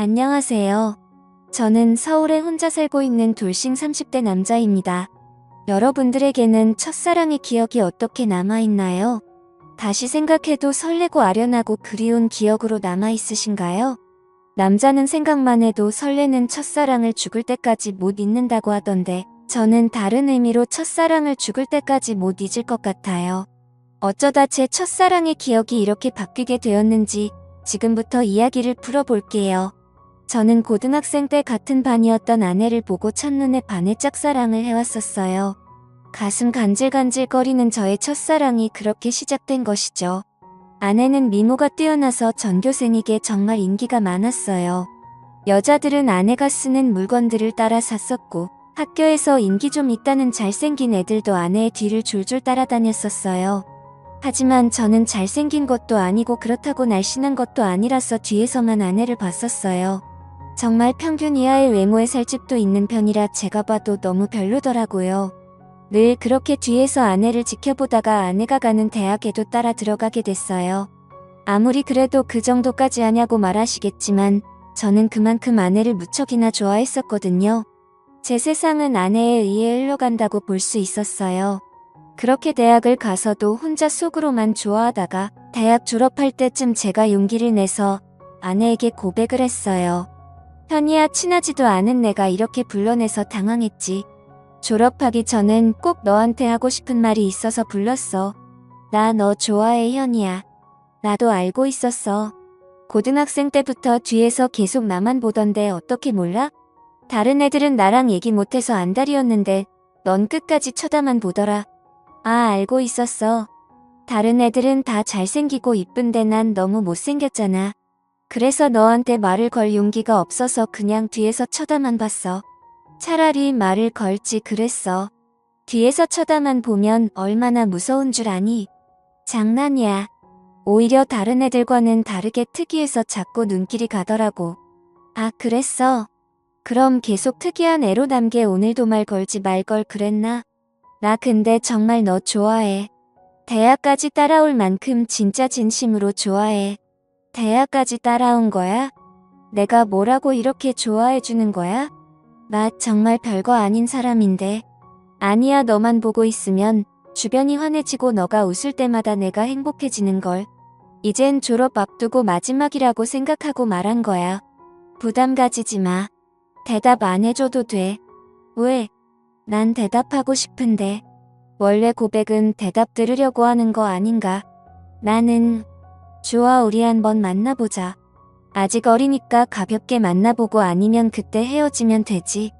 안녕하세요. 저는 서울에 혼자 살고 있는 돌싱 30대 남자입니다. 여러분들에게는 첫사랑의 기억이 어떻게 남아있나요? 다시 생각해도 설레고 아련하고 그리운 기억으로 남아있으신가요? 남자는 생각만 해도 설레는 첫사랑을 죽을 때까지 못 잊는다고 하던데 저는 다른 의미로 첫사랑을 죽을 때까지 못 잊을 것 같아요. 어쩌다 제 첫사랑의 기억이 이렇게 바뀌게 되었는지 지금부터 이야기를 풀어볼게요. 저는 고등학생 때 같은 반이었던 아내를 보고 첫눈에 반해 짝사랑을 해왔었어요. 가슴 간질간질거리는 저의 첫사랑이 그렇게 시작된 것이죠. 아내는 미모가 뛰어나서 전교생에게 정말 인기가 많았어요. 여자들은 아내가 쓰는 물건들을 따라 샀었고 학교에서 인기 좀 있다는 잘생긴 애들도 아내의 뒤를 줄줄 따라다녔었어요. 하지만 저는 잘생긴 것도 아니고 그렇다고 날씬한 것도 아니라서 뒤에서만 아내를 봤었어요. 정말 평균 이하의 외모에 살집도 있는 편이라 제가 봐도 너무 별로더라고요. 늘 그렇게 뒤에서 아내를 지켜보다가 아내가 가는 대학에도 따라 들어가게 됐어요. 아무리 그래도 그 정도까지 하냐고 말하시겠지만 저는 그만큼 아내를 무척이나 좋아했었거든요. 제 세상은 아내에 의해 흘러간다고 볼 수 있었어요. 그렇게 대학을 가서도 혼자 속으로만 좋아하다가 대학 졸업할 때쯤 제가 용기를 내서 아내에게 고백을 했어요. 현이야, 친하지도 않은 내가 이렇게 불러내서 당황했지. 졸업하기 전엔 꼭 너한테 하고 싶은 말이 있어서 불렀어. 나 너 좋아해, 현이야. 나도 알고 있었어. 고등학생 때부터 뒤에서 계속 나만 보던데 어떻게 몰라? 다른 애들은 나랑 얘기 못해서 안달이었는데 넌 끝까지 쳐다만 보더라. 아, 알고 있었어. 다른 애들은 다 잘생기고 이쁜데 난 너무 못생겼잖아. 그래서 너한테 말을 걸 용기가 없어서 그냥 뒤에서 쳐다만 봤어. 차라리 말을 걸지 그랬어. 뒤에서 쳐다만 보면 얼마나 무서운 줄 아니? 장난이야. 오히려 다른 애들과는 다르게 특이해서 자꾸 눈길이 가더라고. 아, 그랬어? 그럼 계속 특이한 애로남게 오늘도 말 걸지 말 걸 그랬나? 나 근데 정말 너 좋아해. 대학까지 따라올 만큼 진짜 진심으로 좋아해. 대학까지 따라온 거야? 내가 뭐라고 이렇게 좋아해주는 거야? 나 정말 별거 아닌 사람인데. 아니야, 너만 보고 있으면 주변이 환해지고 너가 웃을 때마다 내가 행복해지는걸. 이젠 졸업 앞두고 마지막이라고 생각하고 말한 거야. 부담 가지지 마. 대답 안 해줘도 돼. 왜? 난 대답하고 싶은데. 원래 고백은 대답 들으려고 하는 거 아닌가? 나는 좋아, 우리 한번 만나보자. 아직 어리니까 가볍게 만나보고 아니면 그때 헤어지면 되지.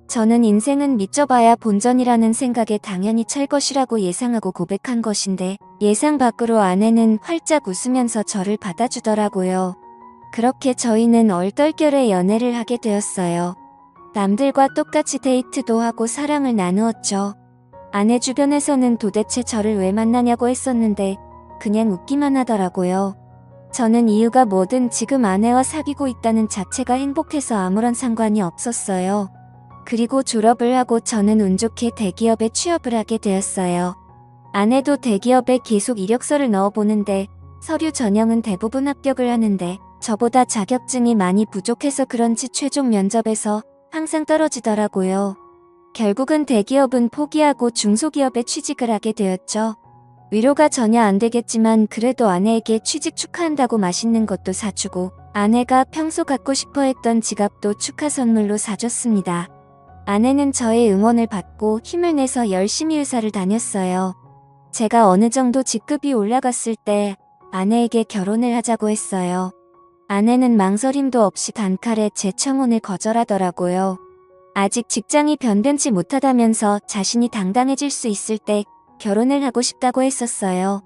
저는 인생은 믿져봐야 본전이라는 생각에 당연히 찰 것이라고 예상하고 고백한 것인데 예상 밖으로 아내는 활짝 웃으면서 저를 받아주더라고요. 그렇게 저희는 얼떨결에 연애를 하게 되었어요. 남들과 똑같이 데이트도 하고 사랑을 나누었죠. 아내 주변에서는 도대체 저를 왜 만나냐고 했었는데 그냥 웃기만 하더라고요. 저는 이유가 뭐든 지금 아내와 사귀고 있다는 자체가 행복해서 아무런 상관이 없었어요. 그리고 졸업을 하고 저는 운 좋게 대기업에 취업을 하게 되었어요. 아내도 대기업에 계속 이력서를 넣어보는데 서류 전형은 대부분 합격을 하는데 저보다 자격증이 많이 부족해서 그런지 최종 면접에서 항상 떨어지더라고요. 결국은 대기업은 포기하고 중소기업에 취직을 하게 되었죠. 위로가 전혀 안 되겠지만 그래도 아내에게 취직 축하한다고 맛있는 것도 사주고 아내가 평소 갖고 싶어 했던 지갑도 축하 선물로 사줬습니다. 아내는 저의 응원을 받고 힘을 내서 열심히 회사를 다녔어요. 제가 어느 정도 직급이 올라갔을 때 아내에게 결혼을 하자고 했어요. 아내는 망설임도 없이 단칼에 제 청혼을 거절하더라고요. 아직 직장이 변변치 못하다면서 자신이 당당해질 수 있을 때 결혼을 하고 싶다고 했었어요.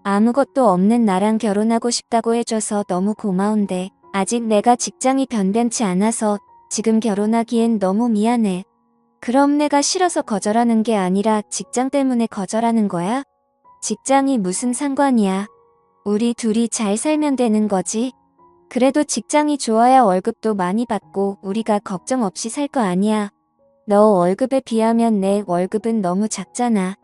아무것도 없는 나랑 결혼하고 싶다고 해줘서 너무 고마운데 아직 내가 직장이 변변치 않아서 지금 결혼하기엔 너무 미안해. 그럼 내가 싫어서 거절하는 게 아니라 직장 때문에 거절하는 거야? 직장이 무슨 상관이야. 우리 둘이 잘 살면 되는 거지. 그래도 직장이 좋아야 월급도 많이 받고 우리가 걱정 없이 살 거 아니야. 너 월급에 비하면 내 월급은 너무 작잖아.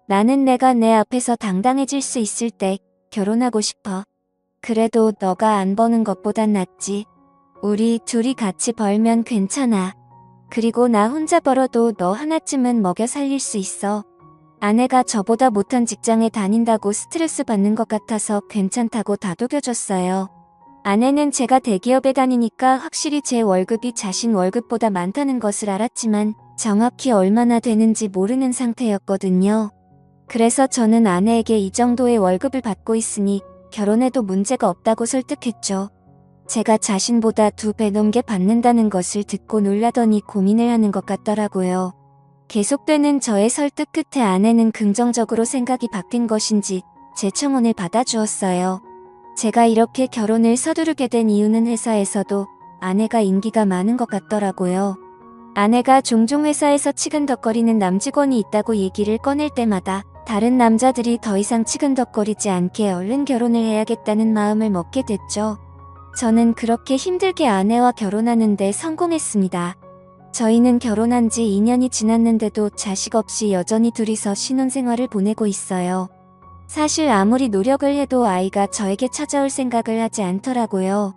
나는 내가 내 앞에서 당당해질 수 있을 때 결혼하고 싶어. 그래도 너가 안 버는 것보단 낫지. 우리 둘이 같이 벌면 괜찮아. 그리고 나 혼자 벌어도 너 하나쯤은 먹여 살릴 수 있어. 아내가 저보다 못한 직장에 다닌다고 스트레스 받는 것 같아서 괜찮다고 다독여줬어요. 아내는 제가 대기업에 다니니까 확실히 제 월급이 자신 월급보다 많다는 것을 알았지만 정확히 얼마나 되는지 모르는 상태였거든요. 그래서 저는 아내에게 이 정도의 월급을 받고 있으니 결혼해도 문제가 없다고 설득했죠. 제가 자신보다 2배 넘게 받는다는 것을 듣고 놀라더니 고민을 하는 것 같더라고요. 계속되는 저의 설득 끝에 아내는 긍정적으로 생각이 바뀐 것인지 제 청혼을 받아주었어요. 제가 이렇게 결혼을 서두르게 된 이유는 회사에서도 아내가 인기가 많은 것 같더라고요. 아내가 종종 회사에서 치근덕거리는 남직원이 있다고 얘기를 꺼낼 때마다 다른 남자들이 더 이상 치근덕거리지 않게 얼른 결혼을 해야겠다는 마음을 먹게 됐죠. 저는 그렇게 힘들게 아내와 결혼하는데 성공했습니다. 저희는 결혼한 지 2년이 지났는데도 자식 없이 여전히 둘이서 신혼생활을 보내고 있어요. 사실 아무리 노력을 해도 아이가 저에게 찾아올 생각을 하지 않더라고요.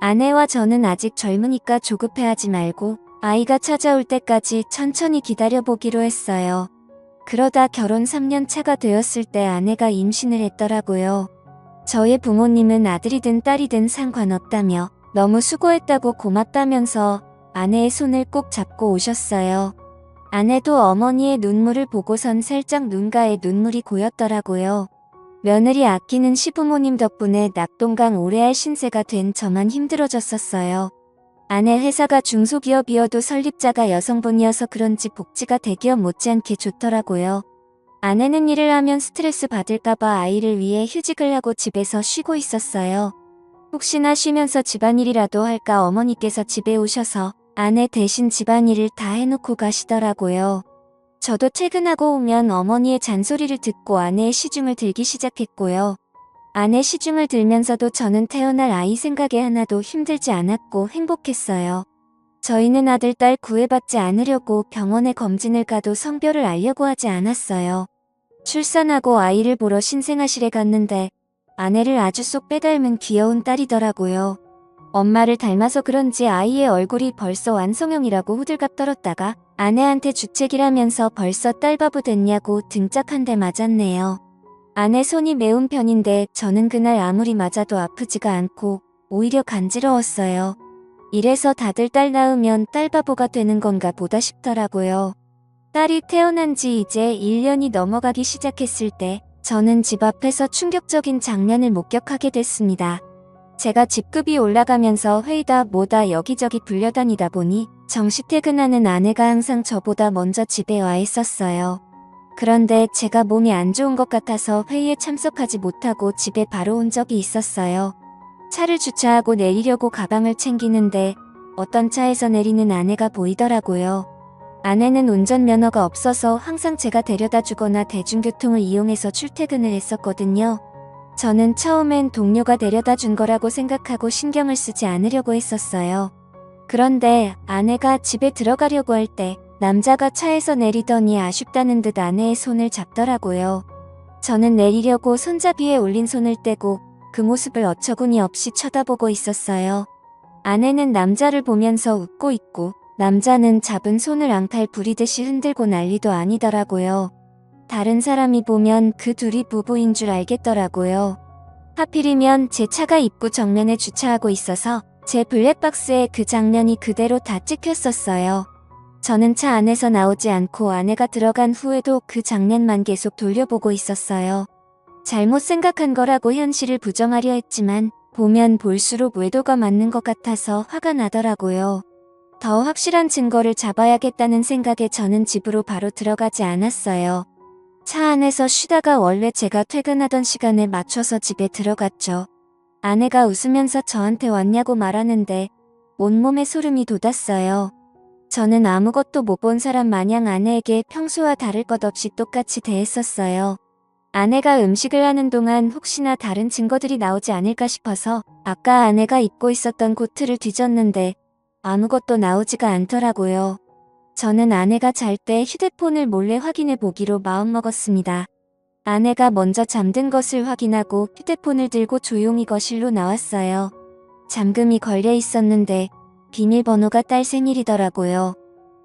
아내와 저는 아직 젊으니까 조급해하지 말고 아이가 찾아올 때까지 천천히 기다려보기로 했어요. 그러다 결혼 3년 차가 되었을 때 아내가 임신을 했더라고요. 저의 부모님은 아들이든 딸이든 상관없다며 너무 수고했다고 고맙다면서 아내의 손을 꼭 잡고 오셨어요. 아내도 어머니의 눈물을 보고선 살짝 눈가에 눈물이 고였더라고요. 며느리 아끼는 시부모님 덕분에 낙동강 오래할 신세가 된 저만 힘들어졌었어요. 아내 회사가 중소기업이어도 설립자가 여성분이어서 그런지 복지가 대기업 못지않게 좋더라고요. 아내는 일을 하면 스트레스 받을까봐 아이를 위해 휴직을 하고 집에서 쉬고 있었어요. 혹시나 쉬면서 집안일이라도 할까 어머니께서 집에 오셔서 아내 대신 집안일을 다 해놓고 가시더라고요. 저도 퇴근하고 오면 어머니의 잔소리를 듣고 아내의 시중을 들기 시작했고요. 아내 시중을 들면서도 저는 태어날 아이 생각에 하나도 힘들지 않았고 행복했어요. 저희는 아들, 딸 구애받지 않으려고 병원에 검진을 가도 성별을 알려고 하지 않았어요. 출산하고 아이를 보러 신생아실에 갔는데 아내를 아주 쏙 빼닮은 귀여운 딸이더라고요. 엄마를 닮아서 그런지 아이의 얼굴이 벌써 완성형이라고 호들갑 떨었다가 아내한테 주책이라면서 벌써 딸바보 됐냐고 등짝 한 대 맞았네요. 아내 손이 매운 편인데 저는 그날 아무리 맞아도 아프지가 않고 오히려 간지러웠어요. 이래서 다들 딸 낳으면 딸바보가 되는 건가 보다 싶더라고요. 딸이 태어난 지 이제 1년이 넘어가기 시작했을 때 저는 집 앞에서 충격적인 장면을 목격하게 됐습니다. 제가 집급이 올라가면서 회의다 뭐다 여기저기 불려다니다 보니 정시 퇴근하는 아내가 항상 저보다 먼저 집에 와 있었어요. 그런데 제가 몸이 안 좋은 것 같아서 회의에 참석하지 못하고 집에 바로 온 적이 있었어요. 차를 주차하고 내리려고 가방을 챙기는데 어떤 차에서 내리는 아내가 보이더라고요. 아내는 운전면허가 없어서 항상 제가 데려다 주거나 대중교통을 이용해서 출퇴근을 했었거든요. 저는 처음엔 동료가 데려다 준 거라고 생각하고 신경을 쓰지 않으려고 했었어요. 그런데 아내가 집에 들어가려고 할 때 남자가 차에서 내리더니 아쉽다는 듯 아내의 손을 잡더라고요. 저는 내리려고 손잡이에 올린 손을 떼고 그 모습을 어처구니 없이 쳐다보고 있었어요. 아내는 남자를 보면서 웃고 있고 남자는 잡은 손을 앙탈 부리듯이 흔들고 난리도 아니더라고요. 다른 사람이 보면 그 둘이 부부인 줄 알겠더라고요. 하필이면 제 차가 입구 정면에 주차하고 있어서 제 블랙박스에 그 장면이 그대로 다 찍혔었어요. 저는 차 안에서 나오지 않고 아내가 들어간 후에도 그 장면만 계속 돌려보고 있었어요. 잘못 생각한 거라고 현실을 부정하려 했지만 보면 볼수록 외도가 맞는 것 같아서 화가 나더라고요. 더 확실한 증거를 잡아야겠다는 생각에 저는 집으로 바로 들어가지 않았어요. 차 안에서 쉬다가 원래 제가 퇴근하던 시간에 맞춰서 집에 들어갔죠. 아내가 웃으면서 저한테 왔냐고 말하는데 온몸에 소름이 돋았어요. 저는 아무것도 못 본 사람 마냥 아내에게 평소와 다를 것 없이 똑같이 대했었어요. 아내가 음식을 하는 동안 혹시나 다른 증거들이 나오지 않을까 싶어서 아까 아내가 입고 있었던 코트를 뒤졌는데 아무것도 나오지가 않더라고요. 저는 아내가 잘 때 휴대폰을 몰래 확인해 보기로 마음먹었습니다. 아내가 먼저 잠든 것을 확인하고 휴대폰을 들고 조용히 거실로 나왔어요. 잠금이 걸려 있었는데 비밀번호가 딸 생일이더라고요.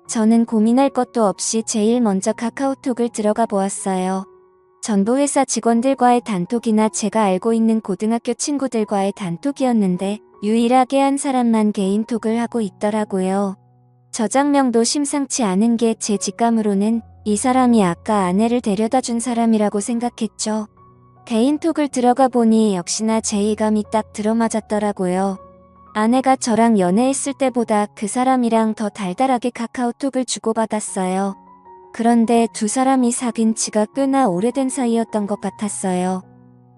저는 고민할 것도 없이 제일 먼저 카카오톡을 들어가 보았어요. 전부 회사 직원들과의 단톡이나 제가 알고 있는 고등학교 친구들과의 단톡이었는데 유일하게 한 사람만 개인톡을 하고 있더라고요. 저장명도 심상치 않은 게 제 직감으로는 이 사람이 아까 아내를 데려다 준 사람이라고 생각했죠. 개인톡을 들어가 보니 역시나 제 예감이 딱 들어맞았더라고요. 아내가 저랑 연애했을 때보다 그 사람이랑 더 달달하게 카카오톡을 주고받았어요. 그런데 두 사람이 사귄 지가 꽤나 오래된 사이였던 것 같았어요.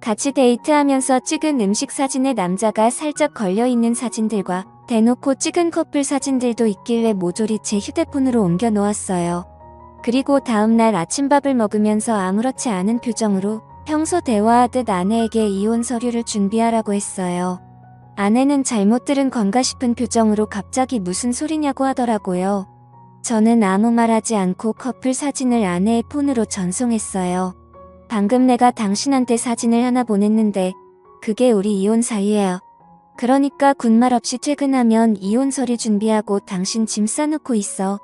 같이 데이트하면서 찍은 음식 사진에 남자가 살짝 걸려있는 사진들과 대놓고 찍은 커플 사진들도 있길래 모조리 제 휴대폰으로 옮겨 놓았어요. 그리고 다음날 아침밥을 먹으면서 아무렇지 않은 표정으로 평소 대화하듯 아내에게 이혼 서류를 준비하라고 했어요. 아내는 잘못 들은 건가 싶은 표정으로 갑자기 무슨 소리냐고 하더라고요. 저는 아무 말하지 않고 커플 사진을 아내의 폰으로 전송했어요. 방금 내가 당신한테 사진을 하나 보냈는데 그게 우리 이혼 사유예요. 그러니까 군말 없이 퇴근하면 이혼 서류 준비하고 당신 짐 싸놓고 있어.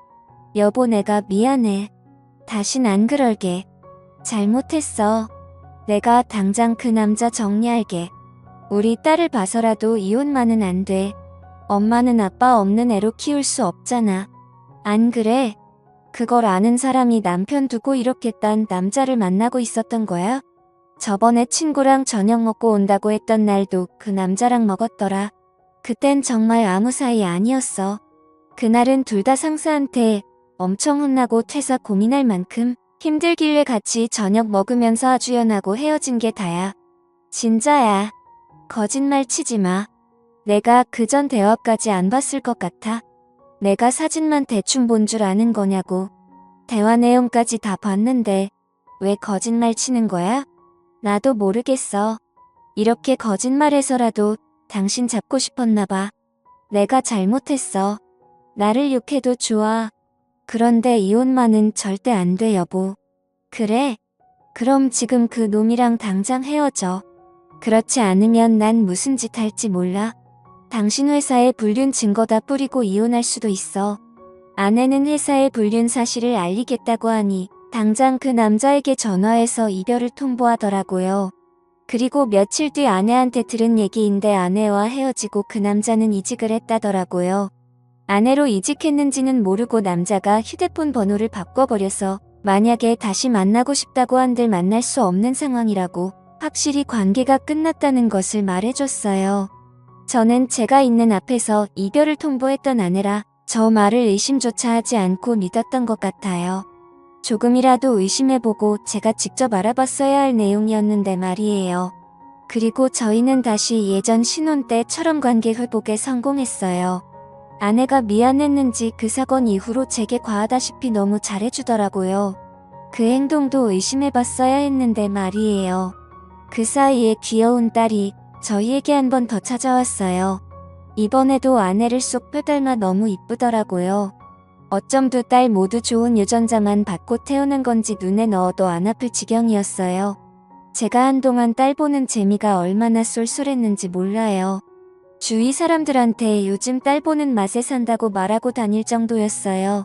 여보 내가 미안해. 다신 안 그럴게. 잘못했어. 내가 당장 그 남자 정리할게. 우리 딸을 봐서라도 이혼만은 안 돼. 엄마는 아빠 없는 애로 키울 수 없잖아. 안 그래? 그걸 아는 사람이 남편 두고 이렇게 딴 남자를 만나고 있었던 거야? 저번에 친구랑 저녁 먹고 온다고 했던 날도 그 남자랑 먹었더라. 그땐 정말 아무 사이 아니었어. 그날은 둘 다 상사한테 엄청 혼나고 퇴사 고민할 만큼 힘들길래 같이 저녁 먹으면서 아주 연하고 헤어진 게 다야. 진짜야. 거짓말 치지 마. 내가 그전 대화까지 안 봤을 것 같아. 내가 사진만 대충 본 줄 아는 거냐고. 대화 내용까지 다 봤는데 왜 거짓말 치는 거야? 나도 모르겠어. 이렇게 거짓말해서라도 당신 잡고 싶었나 봐. 내가 잘못했어. 나를 욕해도 좋아. 그런데 이혼만은 절대 안 돼 여보. 그래? 그럼 지금 그 놈이랑 당장 헤어져. 그렇지 않으면 난 무슨 짓 할지 몰라. 당신 회사에 불륜 증거 다 뿌리고 이혼할 수도 있어. 아내는 회사에 불륜 사실을 알리겠다고 하니 당장 그 남자에게 전화해서 이별을 통보하더라고요. 그리고 며칠 뒤 아내한테 들은 얘기인데 아내와 헤어지고 그 남자는 이직을 했다더라고요. 아내로 이직했는지는 모르고 남자가 휴대폰 번호를 바꿔버려서 만약에 다시 만나고 싶다고 한들 만날 수 없는 상황이라고 확실히 관계가 끝났다는 것을 말해줬어요. 저는 제가 있는 앞에서 이별을 통보했던 아내라 저 말을 의심조차 하지 않고 믿었던 것 같아요. 조금이라도 의심해보고 제가 직접 알아봤어야 할 내용이었는데 말이에요. 그리고 저희는 다시 예전 신혼 때처럼 관계 회복에 성공했어요. 아내가 미안했는지 그 사건 이후로 제게 과하다시피 너무 잘해주더라고요. 그 행동도 의심해봤어야 했는데 말이에요. 그 사이에 귀여운 딸이 저희에게 한 번 더 찾아왔어요. 이번에도 아내를 쏙 빼닮아 너무 이쁘더라고요. 어쩜 두 딸 모두 좋은 유전자만 받고 태어난 건지 눈에 넣어도 안 아플 지경이었어요. 제가 한동안 딸 보는 재미가 얼마나 쏠쏠했는지 몰라요. 주위 사람들한테 요즘 딸 보는 맛에 산다고 말하고 다닐 정도였어요.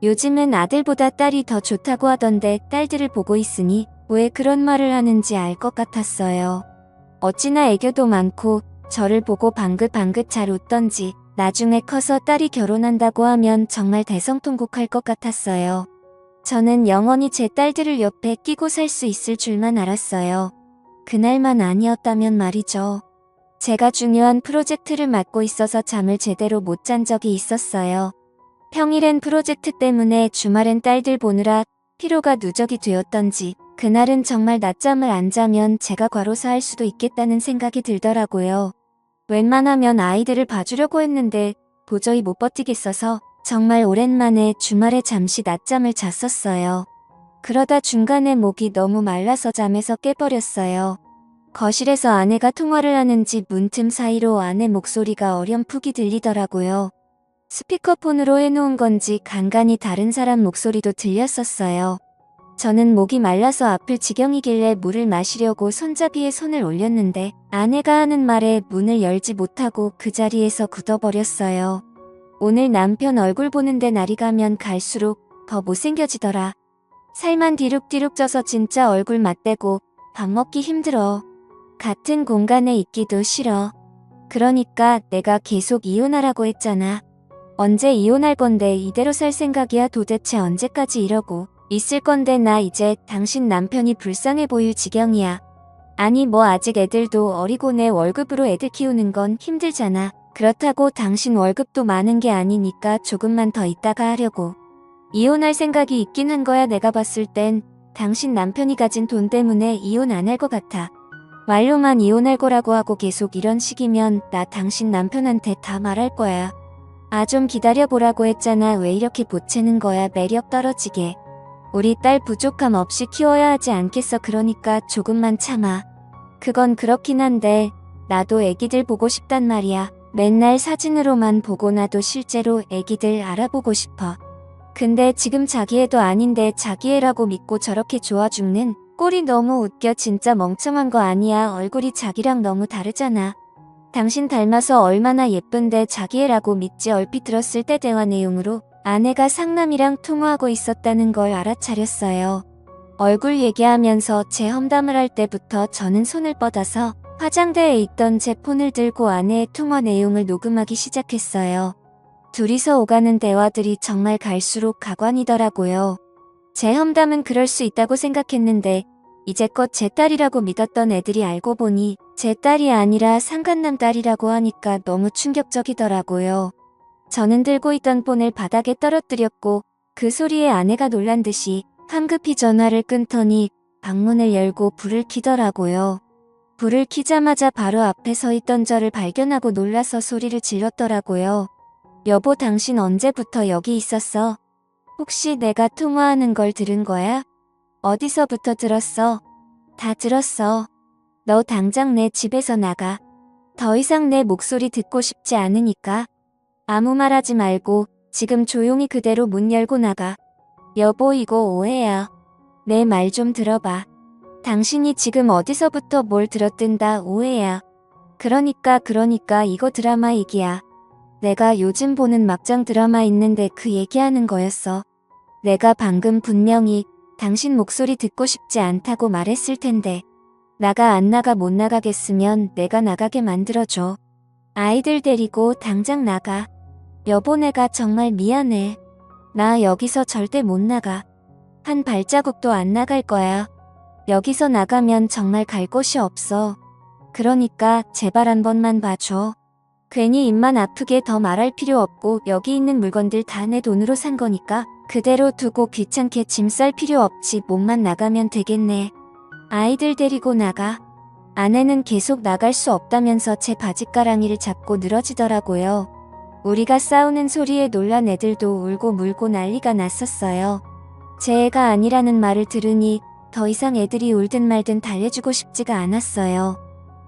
요즘은 아들보다 딸이 더 좋다고 하던데 딸들을 보고 있으니 왜 그런 말을 하는지 알 것 같았어요. 어찌나 애교도 많고 저를 보고 방긋방긋 잘 웃던지 나중에 커서 딸이 결혼한다고 하면 정말 대성통곡할 것 같았어요. 저는 영원히 제 딸들을 옆에 끼고 살 수 있을 줄만 알았어요. 그날만 아니었다면 말이죠. 제가 중요한 프로젝트를 맡고 있어서 잠을 제대로 못 잔 적이 있었어요. 평일엔 프로젝트 때문에 주말엔 딸들 보느라 피로가 누적이 되었던지 그날은 정말 낮잠을 안 자면 제가 과로사할 수도 있겠다는 생각이 들더라고요. 웬만하면 아이들을 봐주려고 했는데 도저히 못 버티겠어서 정말 오랜만에 주말에 잠시 낮잠을 잤었어요. 그러다 중간에 목이 너무 말라서 잠에서 깨버렸어요. 거실에서 아내가 통화를 하는지 문틈 사이로 아내 목소리가 어렴풋이 들리더라고요. 스피커폰으로 해놓은 건지 간간히 다른 사람 목소리도 들렸었어요. 저는 목이 말라서 아플 지경이길래 물을 마시려고 손잡이에 손을 올렸는데 아내가 하는 말에 문을 열지 못하고 그 자리에서 굳어버렸어요. 오늘 남편 얼굴 보는데 날이 가면 갈수록 더 못생겨지더라. 살만 뒤룩뒤룩 쪄서 진짜 얼굴 맞대고 밥 먹기 힘들어. 같은 공간에 있기도 싫어. 그러니까 내가 계속 이혼하라고 했잖아. 언제 이혼할 건데 이대로 살 생각이야. 도대체 언제까지 이러고 있을 건데. 나 이제 당신 남편이 불쌍해 보일 지경이야. 아니 뭐 아직 애들도 어리고 내 월급으로 애들 키우는 건 힘들잖아. 그렇다고 당신 월급도 많은 게 아니니까 조금만 더 있다가 하려고. 이혼할 생각이 있긴 한 거야. 내가 봤을 땐 당신 남편이 가진 돈 때문에 이혼 안 할 것 같아. 말로만 이혼할 거라고 하고 계속 이런 식이면 나 당신 남편한테 다 말할 거야. 아 좀 기다려보라고 했잖아. 왜 이렇게 보채는 거야. 매력 떨어지게. 우리 딸 부족함 없이 키워야 하지 않겠어. 그러니까 조금만 참아. 그건 그렇긴 한데 나도 애기들 보고 싶단 말이야. 맨날 사진으로만 보고 나도 실제로 애기들 알아보고 싶어. 근데 지금 자기 애도 아닌데 자기 애라고 믿고 저렇게 좋아 죽는 꼴이 너무 웃겨. 진짜 멍청한 거 아니야. 얼굴이 자기랑 너무 다르잖아. 당신 닮아서 얼마나 예쁜데 자기 애라고 믿지. 얼핏 들었을 때 대화 내용으로 아내가 상남이랑 통화하고 있었다는 걸 알아차렸어요. 얼굴 얘기하면서 제 험담을 할 때부터 저는 손을 뻗어서 화장대에 있던 제 폰을 들고 아내의 통화 내용을 녹음하기 시작했어요. 둘이서 오가는 대화들이 정말 갈수록 가관이더라고요. 제 험담은 그럴 수 있다고 생각했는데 이제껏 제 딸이라고 믿었던 애들이 알고 보니 제 딸이 아니라 상간남 딸이라고 하니까 너무 충격적이더라고요. 저는 들고 있던 폰을 바닥에 떨어뜨렸고 그 소리에 아내가 놀란 듯이 황급히 전화를 끊더니 방문을 열고 불을 켜더라고요. 불을 켜자마자 바로 앞에 서 있던 저를 발견하고 놀라서 소리를 질렀더라고요. 여보 당신 언제부터 여기 있었어? 혹시 내가 통화하는 걸 들은 거야? 어디서부터 들었어? 다 들었어. 너 당장 내 집에서 나가. 더 이상 내 목소리 듣고 싶지 않으니까. 아무 말 하지 말고 지금 조용히 그대로 문 열고 나가. 여보 이거 오해야. 내 말 좀 들어봐. 당신이 지금 어디서부터 뭘 들었든다 오해야. 그러니까 이거 드라마 얘기야. 내가 요즘 보는 막장 드라마 있는데 그 얘기하는 거였어. 내가 방금 분명히 당신 목소리 듣고 싶지 않다고 말했을 텐데. 나가 안 나가 못 나가겠으면 내가 나가게 만들어줘. 아이들 데리고 당장 나가. 여보 내가 정말 미안해. 나 여기서 절대 못 나가. 한 발자국도 안 나갈 거야. 여기서 나가면 정말 갈 곳이 없어. 그러니까 제발 한 번만 봐줘. 괜히 입만 아프게 더 말할 필요 없고 여기 있는 물건들 다 내 돈으로 산 거니까 그대로 두고 귀찮게 짐 쌀 필요 없지. 몸만 나가면 되겠네. 아이들 데리고 나가. 아내는 계속 나갈 수 없다면서 제 바짓가랑이를 잡고 늘어지더라고요. 우리가 싸우는 소리에 놀란 애들도 울고 물고 난리가 났었어요. 제 애가 아니라는 말을 들으니 더 이상 애들이 울든 말든 달래주고 싶지가 않았어요.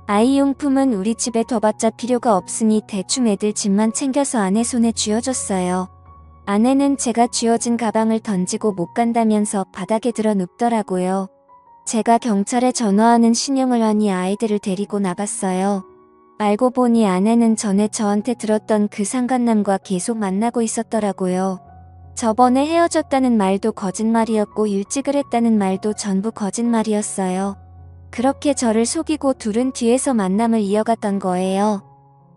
아이용품은 우리 집에 둬봤자 필요가 없으니 대충 애들 짐만 챙겨서 아내 손에 쥐어줬어요. 아내는 제가 쥐어진 가방을 던지고 못 간다면서 바닥에 들어 눕더라고요. 제가 경찰에 전화하는 신용을 하니 아이들을 데리고 나갔어요. 알고 보니 아내는 전에 저한테 들었던 그 상간남과 계속 만나고 있었더라고요. 저번에 헤어졌다는 말도 거짓말이었고 일찍을 했다는 말도 전부 거짓말이었어요. 그렇게 저를 속이고 둘은 뒤에서 만남을 이어갔던 거예요.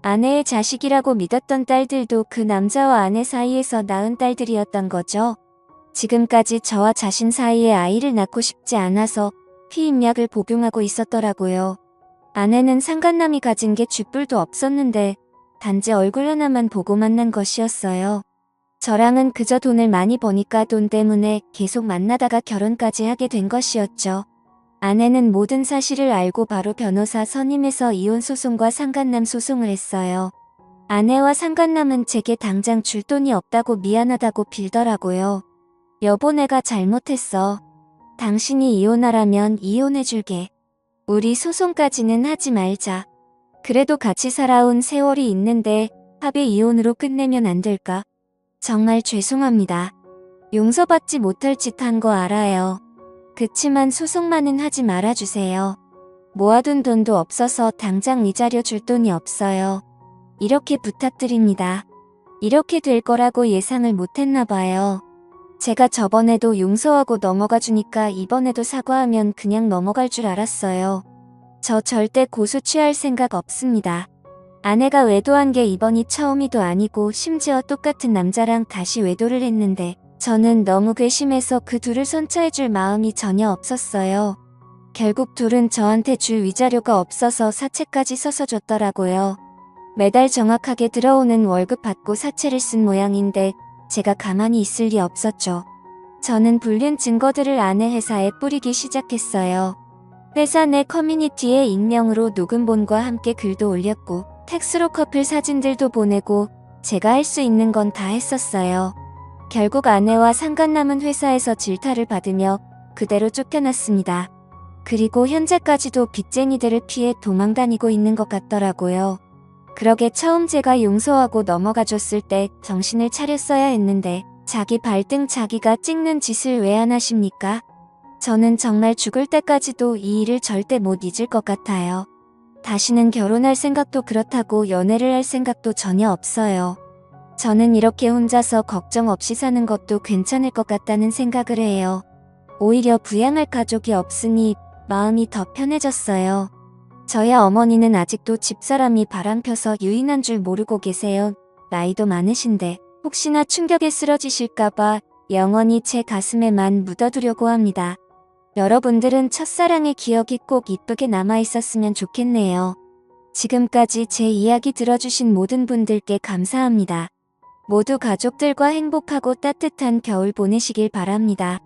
아내의 자식이라고 믿었던 딸들도 그 남자와 아내 사이에서 낳은 딸들이었던 거죠. 지금까지 저와 자신 사이에 아이를 낳고 싶지 않아서 피임약을 복용하고 있었더라고요. 아내는 상간남이 가진 게 쥐뿔도 없었는데 단지 얼굴 하나만 보고 만난 것이었어요. 저랑은 그저 돈을 많이 버니까 돈 때문에 계속 만나다가 결혼까지 하게 된 것이었죠. 아내는 모든 사실을 알고 바로 변호사 선임해서 이혼 소송과 상간남 소송을 했어요. 아내와 상간남은 제게 당장 줄 돈이 없다고 미안하다고 빌더라고요. 여보 내가 잘못했어. 당신이 이혼하라면 이혼해줄게. 우리 소송까지는 하지 말자. 그래도 같이 살아온 세월이 있는데 합의 이혼으로 끝내면 안 될까? 정말 죄송합니다. 용서받지 못할 짓 한 거 알아요. 그치만 소송만은 하지 말아주세요. 모아둔 돈도 없어서 당장 위자료 줄 돈이 없어요. 이렇게 부탁드립니다. 이렇게 될 거라고 예상을 못했나봐요. 제가 저번에도 용서하고 넘어가 주니까 이번에도 사과하면 그냥 넘어갈 줄 알았어요. 저 절대 고수 취할 생각 없습니다. 아내가 외도한 게 이번이 처음이도 아니고 심지어 똑같은 남자랑 다시 외도를 했는데 저는 너무 괘씸해서 그 둘을 선처해줄 마음이 전혀 없었어요. 결국 둘은 저한테 줄 위자료가 없어서 사채까지 써서 줬더라고요. 매달 정확하게 들어오는 월급 받고 사채를 쓴 모양인데 제가 가만히 있을 리 없었죠. 저는 불륜 증거들을 아내 회사에 뿌리기 시작했어요. 회사 내 커뮤니티에 익명으로 녹음본과 함께 글도 올렸고 텍스로 커플 사진들도 보내고 제가 할 수 있는 건 다 했었어요. 결국 아내와 상간남은 회사에서 질타를 받으며 그대로 쫓겨났습니다. 그리고 현재까지도 빚쟁이들을 피해 도망다니고 있는 것 같더라고요. 그러게 처음 제가 용서하고 넘어가줬을 때 정신을 차렸어야 했는데 자기 발등 자기가 찍는 짓을 왜 안 하십니까? 저는 정말 죽을 때까지도 이 일을 절대 못 잊을 것 같아요. 다시는 결혼할 생각도 그렇다고 연애를 할 생각도 전혀 없어요. 저는 이렇게 혼자서 걱정 없이 사는 것도 괜찮을 것 같다는 생각을 해요. 오히려 부양할 가족이 없으니 마음이 더 편해졌어요. 저희 어머니는 아직도 집사람이 바람펴서 유인한 줄 모르고 계세요. 나이도 많으신데 혹시나 충격에 쓰러지실까봐 영원히 제 가슴에만 묻어두려고 합니다. 여러분들은 첫사랑의 기억이 꼭 이쁘게 남아있었으면 좋겠네요. 지금까지 제 이야기 들어주신 모든 분들께 감사합니다. 모두 가족들과 행복하고 따뜻한 겨울 보내시길 바랍니다.